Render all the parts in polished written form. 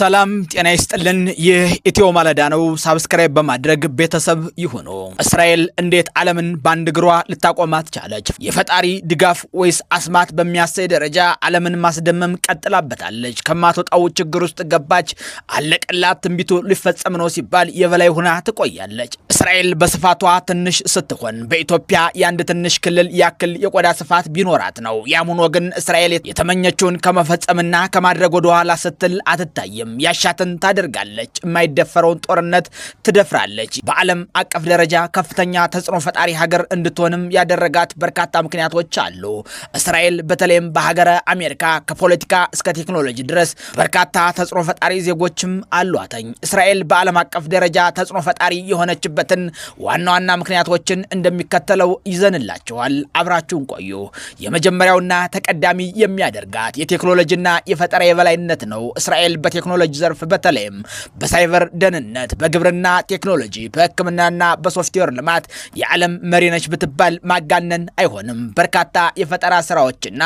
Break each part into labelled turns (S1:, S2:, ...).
S1: ሰላም ጤና ይስጥልን። ይህ ኢትዮ ማለዳ ነው። ሳብስክራይብ በማድረግ ቤተሰብ ይሁኑ። እስራኤል እንዴት ዓለምን ባንድ እግሯ ልታቆማት ቻለች? የፈጣሪ ድጋፍ ወይስ አስማት በሚያሳይ ደረጃ ዓለምን ማስደመም ቀጥላበታለች? ከማትወጣው ችግር ውስጥ ገባች። አለቀላት፣ ትንቢቱ ሊፈጸም ነው ሲባል የበላይ ሆና ትቆያለች። እስራኤል በስፋቷ ትንሽ ስትሆን በኢትዮጵያ የአንድ ትንሽ ክልል ያክል የቆዳ ስፋት ቢኖራት ነው። ያም ሆኖ ግን እስራኤል የተመኘችውን ከመፈጸምና ከማድረግ ወደ ኋላ ስትል አትታይም። ያሻትን ታደርጋለች። የማይደፈረውን ጦርነት ትደፍራለች። በዓለም አቀፍ ደረጃ ከፍተኛ ተጽዕኖ ፈጣሪ ሀገር እንድትሆንም ያደረጋት በርካታ ምክንያቶች አሉ። እስራኤል በተለይም በሀገረ አሜሪካ ከፖለቲካ እስከ ቴክኖሎጂ ድረስ በርካታ ተጽዕኖ ፈጣሪ ዜጎችም አሏተኝ። እስራኤል በዓለም አቀፍ ደረጃ ተጽዕኖ ፈጣሪ የሆነችበትን ዋና ዋና ምክንያቶችን እንደሚከተለው ይዘንላቸዋል። አብራችሁን ቆዩ። የመጀመሪያውና ተቀዳሚ የሚያደርጋት የቴክኖሎጂና የፈጠራ የበላይነት ነው። እስራኤል በቴክኖሎጂ ዘርፍ በተለይም በሳይበር ደህንነት፣ በግብርና ቴክኖሎጂ፣ በሕክምናና በሶፍትዌር ልማት የዓለም መሪ ነች ብትባል ማጋነን አይሆንም። በርካታ የፈጠራ ስራዎችና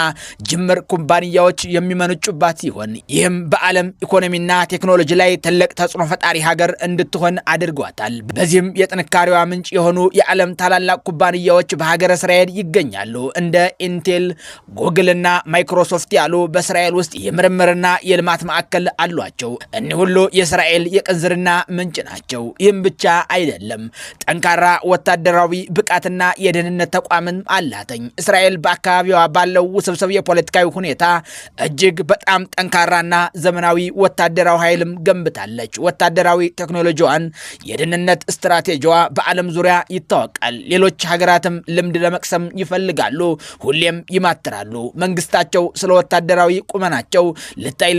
S1: ጅምር ኩባንያዎች የሚመነጩባት ሲሆን ይህም በዓለም ኢኮኖሚና ቴክኖሎጂ ላይ ትልቅ ተጽዕኖ ፈጣሪ ሀገር እንድትሆን አድርጓታል። በዚህም የጥንካሬዋ ምንጭ የሆኑ የዓለም ታላላቅ ኩባንያዎች በሀገረ እስራኤል ይገኛሉ። እንደ ኢንቴል፣ ጉግልና ማይክሮሶፍት ያሉ በእስራኤል ውስጥ የምርምርና የልማት ማዕከል አሏቸው። እኒህ ሁሉ የእስራኤል የቅንዝርና ምንጭ ናቸው። ይህም ብቻ አይደለም፣ ጠንካራ ወታደራዊ ብቃትና የደህንነት ተቋምን አላተኝ። እስራኤል በአካባቢዋ ባለው ውስብስብ የፖለቲካዊ ሁኔታ እጅግ በጣም ጠንካራና ዘመናዊ ወታደራዊ ኃይልም ገንብታለች። ወታደራዊ ቴክኖሎጂዋን፣ የደህንነት ስትራቴጂዋ በዓለም ዙሪያ ይታወቃል። ሌሎች ሀገራትም ልምድ ለመቅሰም ይፈልጋሉ፣ ሁሌም ይማትራሉ። መንግስታቸው ስለ ወታደራዊ ቁመናቸው ልታይ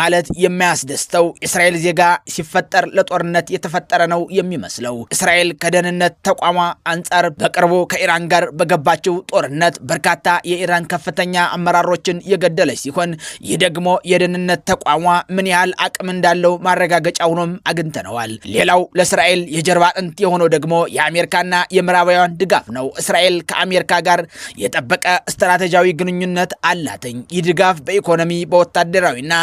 S1: ማለት የማያስደስተው እስራኤል ዜጋ ሲፈጠር ለጦርነት የተፈጠረ ነው የሚመስለው። እስራኤል ከደህንነት ተቋሟ አንጻር በቅርቡ ከኢራን ጋር በገባችው ጦርነት በርካታ የኢራን ከፍተኛ አመራሮችን የገደለች ሲሆን ይህ ደግሞ የደህንነት ተቋሟ ምን ያህል አቅም እንዳለው ማረጋገጫ ሆኖም አግኝተነዋል። ሌላው ለእስራኤል የጀርባ አጥንት የሆነው ደግሞ የአሜሪካና የምዕራባውያን ድጋፍ ነው። እስራኤል ከአሜሪካ ጋር የጠበቀ ስትራቴጂያዊ ግንኙነት አላትኝ። ይህ ድጋፍ በኢኮኖሚ በወታደራዊና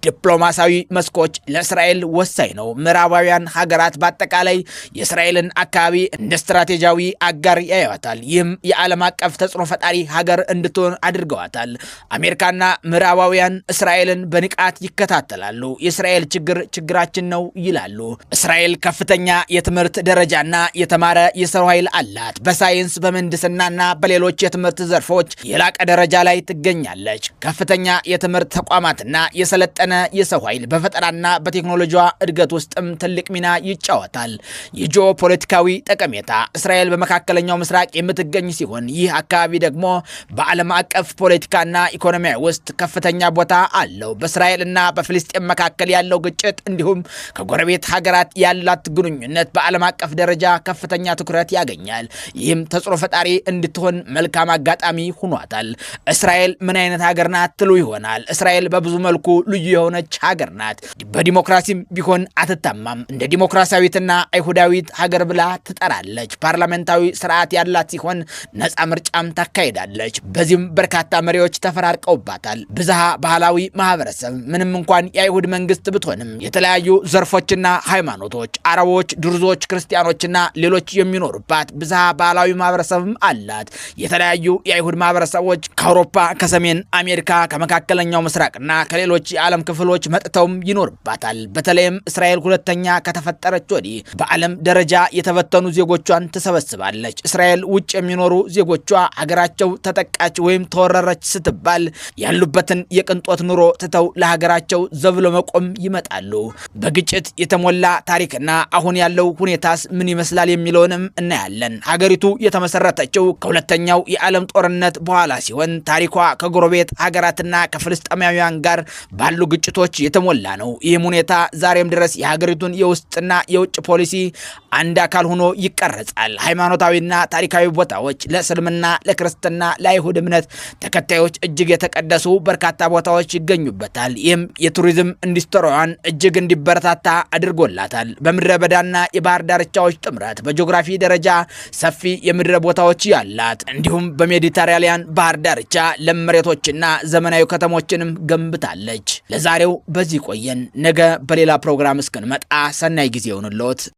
S1: ዲፕሎማሲያዊ መስኮች ለእስራኤል ወሳኝ ነው። ምዕራባውያን ሀገራት በአጠቃላይ የእስራኤልን አካባቢ እንደ ስትራቴጂያዊ አጋር ያዩዋታል። ይህም የዓለም አቀፍ ተጽዕኖ ፈጣሪ ሀገር እንድትሆን አድርገዋታል። አሜሪካና ምዕራባውያን እስራኤልን በንቃት ይከታተላሉ። የእስራኤል ችግር ችግራችን ነው ይላሉ። እስራኤል ከፍተኛ የትምህርት ደረጃና የተማረ የሰው ኃይል አላት። በሳይንስ በምህንድስናና በሌሎች የትምህርት ዘርፎች የላቀ ደረጃ ላይ ትገኛለች። ከፍተኛ የትምህርት ተቋማትና የሰለጠነ የሰው ኃይል በፈጠራና በቴክኖሎጂዋ እድገት ውስጥም ትልቅ ሚና ይጫወታል። የጂኦ ፖለቲካዊ ጠቀሜታ እስራኤል በመካከለኛው ምስራቅ የምትገኝ ሲሆን ይህ አካባቢ ደግሞ በዓለም አቀፍ ፖለቲካና ኢኮኖሚያዊ ውስጥ ከፍተኛ ቦታ አለው። በእስራኤልና በፍልስጤም መካከል ያለው ግጭት እንዲሁም ከጎረቤት ሀገራት ያላት ግንኙነት በዓለም አቀፍ ደረጃ ከፍተኛ ትኩረት ያገኛል። ይህም ተጽዕኖ ፈጣሪ እንድትሆን መልካም አጋጣሚ ሆኗታል። እስራኤል ምን አይነት ሀገር ናት ትሉ ይሆናል። እስራኤል በብዙ መልኩ ልዩ የሆነች ሀገር ናት። በዲሞክራሲም ቢሆን አትታማም። እንደ ዲሞክራሲያዊትና አይሁዳዊት ሀገር ብላ ትጠራለች። ፓርላሜንታዊ ስርዓት ያላት ሲሆን ነፃ ምርጫም ታካሂዳለች። በዚህም በርካታ መሪዎች ተፈራርቀውባታል። ብዝሃ ባህላዊ ማህበረሰብ ምንም እንኳን የአይሁድ መንግስት ብትሆንም የተለያዩ ዘርፎችና ሃይማኖቶች፣ አረቦች፣ ድርዞች፣ ክርስቲያኖችና ሌሎች የሚኖሩባት ብዝሃ ባህላዊ ማህበረሰብም አላት። የተለያዩ የአይሁድ ማህበረሰቦች ከአውሮፓ፣ ከሰሜን አሜሪካ፣ ከመካከለኛው ምስራቅና ከሌሎች የዓለም ክፍሎች መጥተውም ይኖርባታል። በተለይም እስራኤል ሁለተኛ ከተፈጠረች ወዲህ በዓለም ደረጃ የተበተኑ ዜጎቿን ትሰበስባለች። እስራኤል ውጭ የሚኖሩ ዜጎቿ ሀገራቸው ተጠቃች ወይም ተወረረች ስትባል ያሉበትን የቅንጦት ኑሮ ትተው ለሀገራቸው ዘብሎ መቆም ይመጣሉ። በግጭት የተሞላ ታሪክና አሁን ያለው ሁኔታስ ምን ይመስላል የሚለውንም እናያለን። ሀገሪቱ የተመሰረተችው ከሁለተኛው የዓለም ጦርነት በኋላ ሲሆን ታሪኳ ከጎረቤት ሀገራትና ከፍልስጤማውያን ጋር ባሉ ግጭቶች የተሞላ ነው። ይህም ሁኔታ ዛሬም ድረስ የሀገሪቱን የውስጥና የውጭ ፖሊሲ አንድ አካል ሆኖ ይቀረጻል። ሃይማኖታዊና ታሪካዊ ቦታዎች ለእስልምና፣ ለክርስትና፣ ለአይሁድ እምነት ተከታዮች እጅግ የተቀደሱ በርካታ ቦታዎች ይገኙበታል። ይህም የቱሪዝም ኢንዱስትሪዋን እጅግ እንዲበረታታ አድርጎላታል። በምድረ በዳና የባህር ዳርቻዎች ዳርቻዎች ጥምረት በጂኦግራፊ ደረጃ ሰፊ የምድረ ቦታዎች ያላት እንዲሁም በሜዲተራኒያን ባህር ዳርቻ ለም መሬቶችና ዘመናዊ ከተሞችንም ገንብታለች። ለዛሬው በዚህ ቆየን። ነገ በሌላ ፕሮግራም እስክንመጣ ሰናይ ጊዜ ይሁንልዎት።